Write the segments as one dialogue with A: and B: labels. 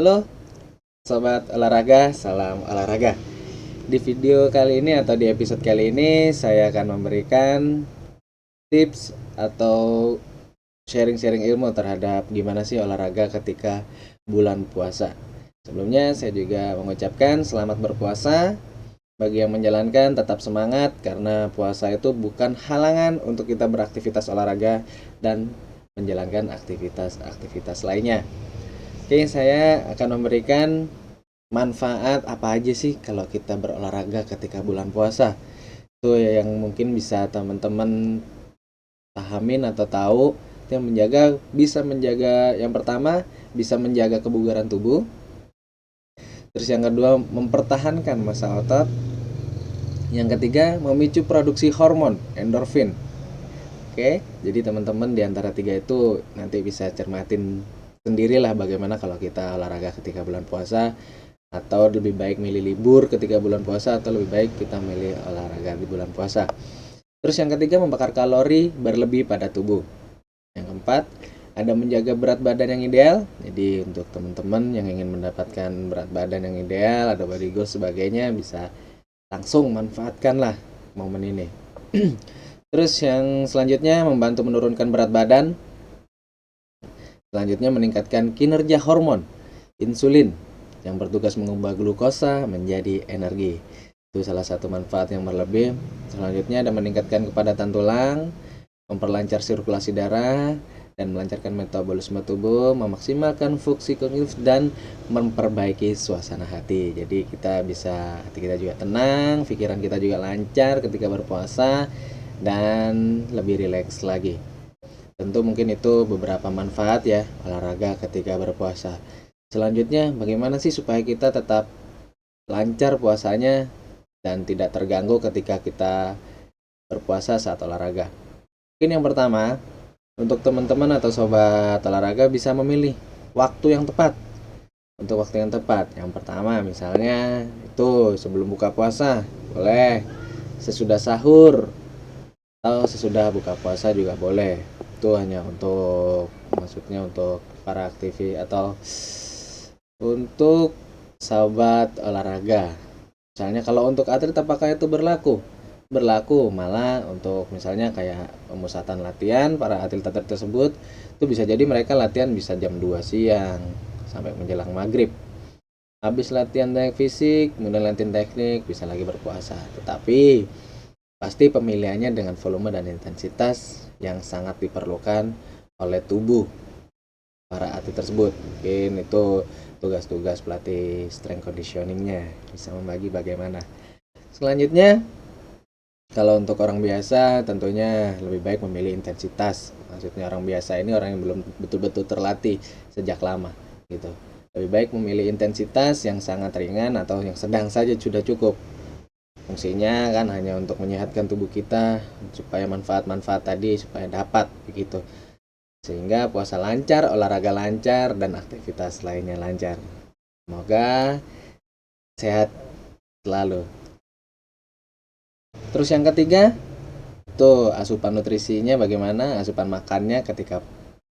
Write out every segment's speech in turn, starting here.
A: Halo sobat olahraga, salam olahraga. Di video kali ini atau di episode kali ini saya akan memberikan tips atau sharing-sharing ilmu terhadap gimana sih olahraga ketika bulan puasa. Sebelumnya saya juga mengucapkan selamat berpuasa. Bagi yang menjalankan tetap semangat karena puasa itu bukan halangan untuk kita beraktivitas olahraga dan menjalankan aktivitas-aktivitas lainnya. Oke, saya akan memberikan manfaat apa aja sih kalau kita berolahraga ketika bulan puasa. Itu yang mungkin bisa teman-teman pahamin atau tahu. Yang bisa menjaga yang pertama bisa menjaga kebugaran tubuh. Terus yang kedua mempertahankan massa otot. Yang ketiga memicu produksi hormon endorfin. Oke, jadi teman-teman di antara tiga itu nanti bisa cermatin sendirilah bagaimana kalau kita olahraga ketika bulan puasa, atau lebih baik milih libur ketika bulan puasa, atau lebih baik kita milih olahraga di bulan puasa. Terus yang ketiga membakar kalori berlebih pada tubuh. Yang keempat ada menjaga berat badan yang ideal. Jadi untuk teman-teman yang ingin mendapatkan berat badan yang ideal, ada body goals sebagainya, bisa langsung manfaatkanlah momen ini. Terus yang selanjutnya membantu menurunkan berat badan. Selanjutnya meningkatkan kinerja hormon insulin yang bertugas mengubah glukosa menjadi energi. Itu salah satu manfaat yang berlebih. Selanjutnya ada meningkatkan kepadatan tulang, memperlancar sirkulasi darah, dan melancarkan metabolisme tubuh, memaksimalkan fungsi kognitif, dan memperbaiki suasana hati. Jadi hati kita juga tenang, pikiran kita juga lancar ketika berpuasa, dan lebih rileks lagi. Tentu mungkin itu beberapa manfaat ya olahraga ketika berpuasa. Selanjutnya bagaimana sih supaya kita tetap lancar puasanya dan tidak terganggu ketika kita berpuasa saat olahraga. Mungkin yang pertama, untuk teman-teman atau sobat olahraga bisa memilih waktu yang tepat. Untuk waktu yang tepat, yang pertama misalnya itu sebelum buka puasa, boleh sesudah sahur, atau sesudah buka puasa juga boleh. Itu hanya maksudnya untuk para aktivis atau untuk sahabat olahraga. Misalnya kalau untuk atlet apakah itu berlaku? Berlaku, malah untuk misalnya kayak pemusatan latihan para atlet-atlet tersebut itu bisa jadi mereka latihan bisa jam 2 siang sampai menjelang maghrib. Habis latihan teknik fisik, kemudian latihan teknik, bisa lagi berpuasa. Tetapi pasti pemilihannya dengan volume dan intensitas yang sangat diperlukan oleh tubuh para atlet tersebut. Mungkin itu tugas-tugas pelatih strength conditioningnya bisa membagi bagaimana. Selanjutnya, kalau untuk orang biasa tentunya lebih baik memilih intensitas. Maksudnya orang biasa ini orang yang belum betul-betul terlatih sejak lama gitu. Lebih baik memilih intensitas yang sangat ringan atau yang sedang saja sudah cukup. Fungsinya kan hanya untuk menyehatkan tubuh kita supaya manfaat-manfaat tadi supaya dapat begitu. Sehingga puasa lancar, olahraga lancar, dan aktivitas lainnya lancar. Semoga sehat selalu. Terus yang ketiga, tuh asupan nutrisinya bagaimana, asupan makannya ketika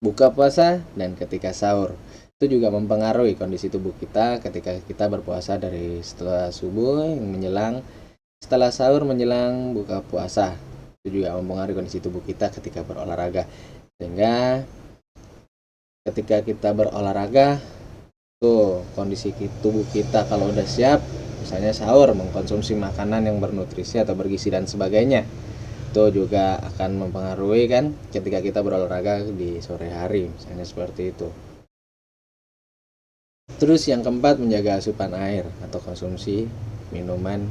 A: buka puasa dan ketika sahur. Itu juga mempengaruhi kondisi tubuh kita ketika kita berpuasa dari setelah subuh menjelang setelah sahur menjelang buka puasa. Itu juga mempengaruhi kondisi tubuh kita ketika berolahraga. Sehingga ketika kita berolahraga tuh kondisi tubuh kita kalau udah siap, misalnya sahur mengkonsumsi makanan yang bernutrisi atau bergizi dan sebagainya, itu juga akan mempengaruhi kan ketika kita berolahraga di sore hari, misalnya seperti itu. Terus yang keempat menjaga asupan air atau konsumsi minuman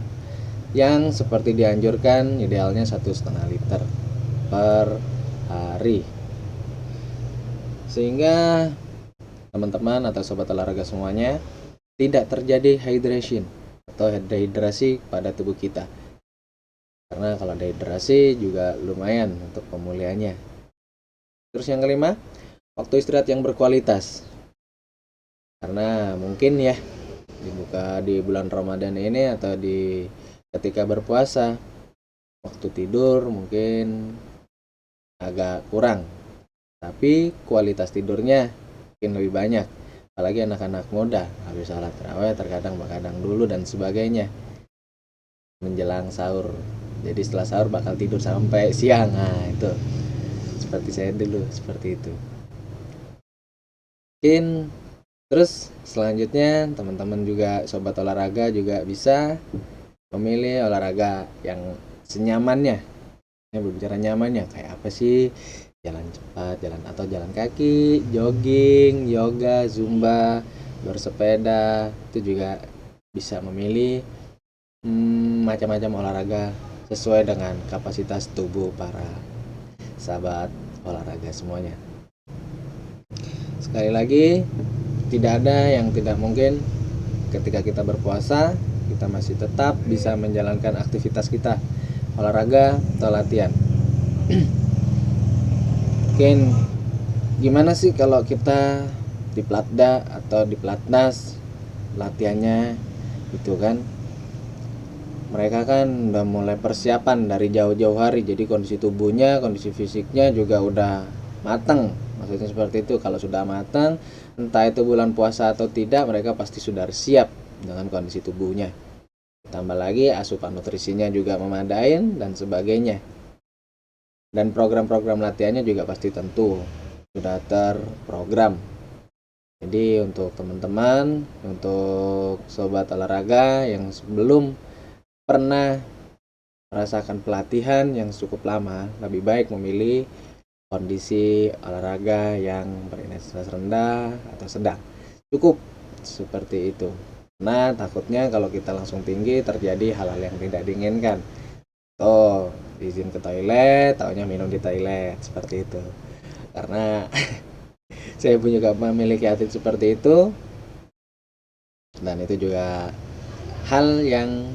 A: yang seperti dianjurkan idealnya 1,5 liter per hari, sehingga teman-teman atau sobat olahraga semuanya tidak terjadi hydration atau dehidrasi pada tubuh kita. Karena kalau dehidrasi juga lumayan untuk pemulihannya. Terus yang kelima, waktu istirahat yang berkualitas. Karena mungkin ya di bulan Ramadan ini atau ketika berpuasa, waktu tidur mungkin agak kurang. Tapi kualitas tidurnya mungkin lebih banyak. apalagi anak-anak muda habis salat tarawih terkadang begadang dulu dan sebagainya menjelang sahur. Jadi setelah sahur bakal tidur sampai siang. Nah, itu seperti saya dulu seperti itu. Mungkin terus selanjutnya teman-teman juga sobat olahraga juga bisa memilih olahraga yang senyamannya. Ini berbicara nyamannya kayak apa sih? Jalan cepat, jalan atau jalan kaki, jogging, yoga, zumba, bersepeda, itu juga bisa memilih macam-macam olahraga sesuai dengan kapasitas tubuh para sahabat olahraga semuanya. Sekali lagi, tidak ada yang tidak mungkin ketika kita berpuasa, kita masih tetap bisa menjalankan aktivitas kita, olahraga atau latihan. Mungkin gimana sih kalau kita di Platda atau di Platnas latihannya gitu kan? Mereka kan udah mulai persiapan dari jauh-jauh hari, jadi kondisi tubuhnya, kondisi fisiknya juga udah matang. Maksudnya seperti itu. Kalau sudah matang, entah itu bulan puasa atau tidak, mereka pasti sudah siap dengan kondisi tubuhnya. Tambah lagi asupan nutrisinya juga memadai dan sebagainya. Dan program-program latihannya juga pasti tentu sudah terprogram. Jadi untuk teman-teman, untuk sobat olahraga yang sebelum pernah merasakan pelatihan yang cukup lama, lebih baik memilih kondisi olahraga yang berintensitas rendah atau sedang. Cukup seperti itu. Nah, takutnya kalau kita langsung tinggi terjadi hal-hal yang tidak diinginkan. Izin ke toilet, taunya minum di toilet, seperti itu. Karena saya pun juga memiliki atlet seperti itu. Dan itu juga hal yang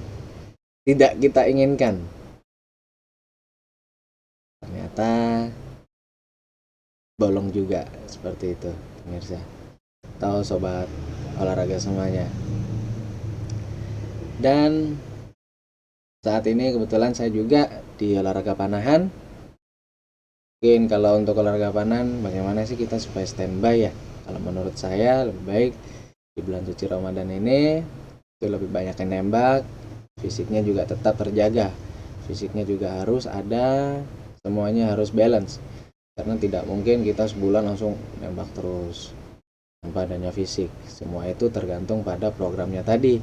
A: tidak kita inginkan. Ternyata bolong juga seperti itu, pemirsa. Tahu sobat olahraga semuanya. Dan saat ini kebetulan saya juga di olahraga panahan. Mungkin kalau untuk olahraga panahan, bagaimana sih kita supaya standby ya? Kalau menurut saya lebih baik di bulan suci Ramadan ini itu lebih banyak yang nembak, fisiknya juga tetap terjaga. Fisiknya juga harus ada, semuanya harus balance. Karena tidak mungkin kita sebulan langsung nembak terus tanpa adanya fisik. Semua itu tergantung pada programnya tadi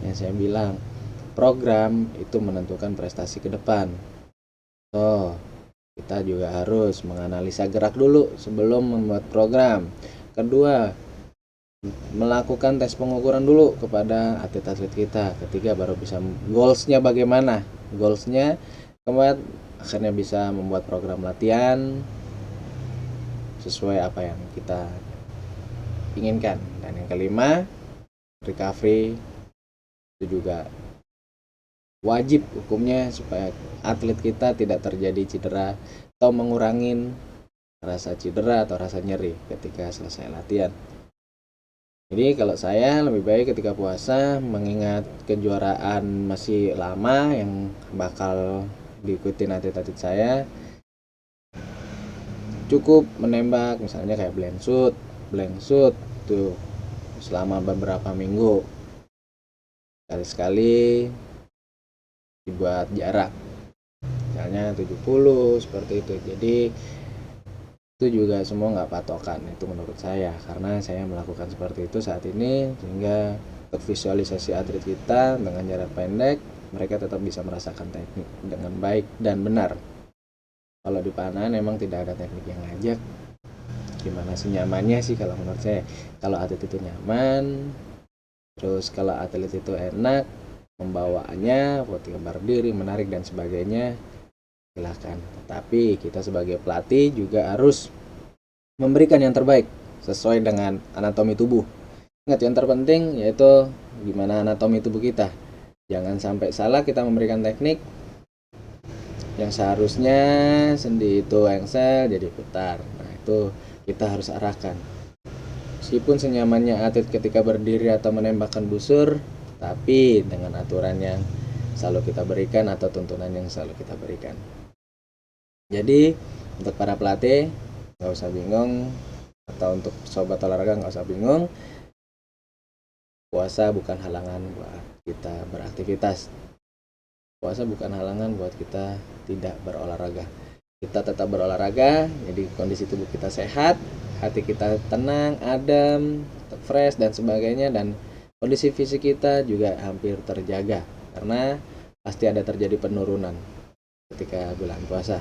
A: yang saya bilang. Program itu menentukan prestasi ke depan. Kita juga harus menganalisa gerak dulu sebelum membuat program. Kedua, melakukan tes pengukuran dulu kepada atlet-atlet kita. Ketiga, baru bisa goalsnya bagaimana. Goalsnya kemudian akhirnya bisa membuat program latihan sesuai apa yang kita inginkan. Dan yang kelima, recovery itu juga wajib hukumnya supaya atlet kita tidak terjadi cedera atau mengurangi rasa cedera atau rasa nyeri ketika selesai latihan. Jadi kalau saya lebih baik ketika puasa, mengingat kejuaraan masih lama yang bakal diikutin atlet-atlet saya, cukup menembak misalnya kayak blank shoot tuh selama beberapa minggu, sekali-sekali dibuat jarak misalnya 70 seperti itu. Jadi itu juga semua nggak patokan itu menurut saya, karena saya melakukan seperti itu saat ini sehingga tervisualisasi atlet kita dengan jarak pendek, mereka tetap bisa merasakan teknik dengan baik dan benar. Kalau di panahan memang tidak ada teknik yang ngajak, gimana sih nyamannya sih kalau menurut saya. Kalau atlet itu nyaman, terus kalau atlet itu enak membawaannya, foto berdiri, menarik dan sebagainya, silakan. Tetapi kita sebagai pelatih juga harus memberikan yang terbaik sesuai dengan anatomi tubuh. Ingat, yang terpenting yaitu gimana anatomi tubuh kita. Jangan sampai salah kita memberikan teknik yang seharusnya sendi itu engsel jadi putar. Nah, itu kita harus arahkan. Meskipun senyamannya atlet ketika berdiri atau menembakkan busur, tapi dengan aturan yang selalu kita berikan atau tuntunan yang selalu kita berikan. Jadi untuk para pelatih nggak usah bingung, atau untuk sobat olahraga nggak usah bingung, puasa bukan halangan buat kita beraktivitas. Puasa bukan halangan buat kita tidak berolahraga. Kita tetap berolahraga, jadi kondisi tubuh kita sehat, hati kita tenang, adem, fresh dan sebagainya, dan kondisi fisik kita juga hampir terjaga karena pasti ada terjadi penurunan ketika bulan puasa.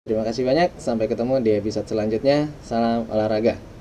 A: Terima kasih banyak, sampai ketemu di episode selanjutnya. Salam olahraga.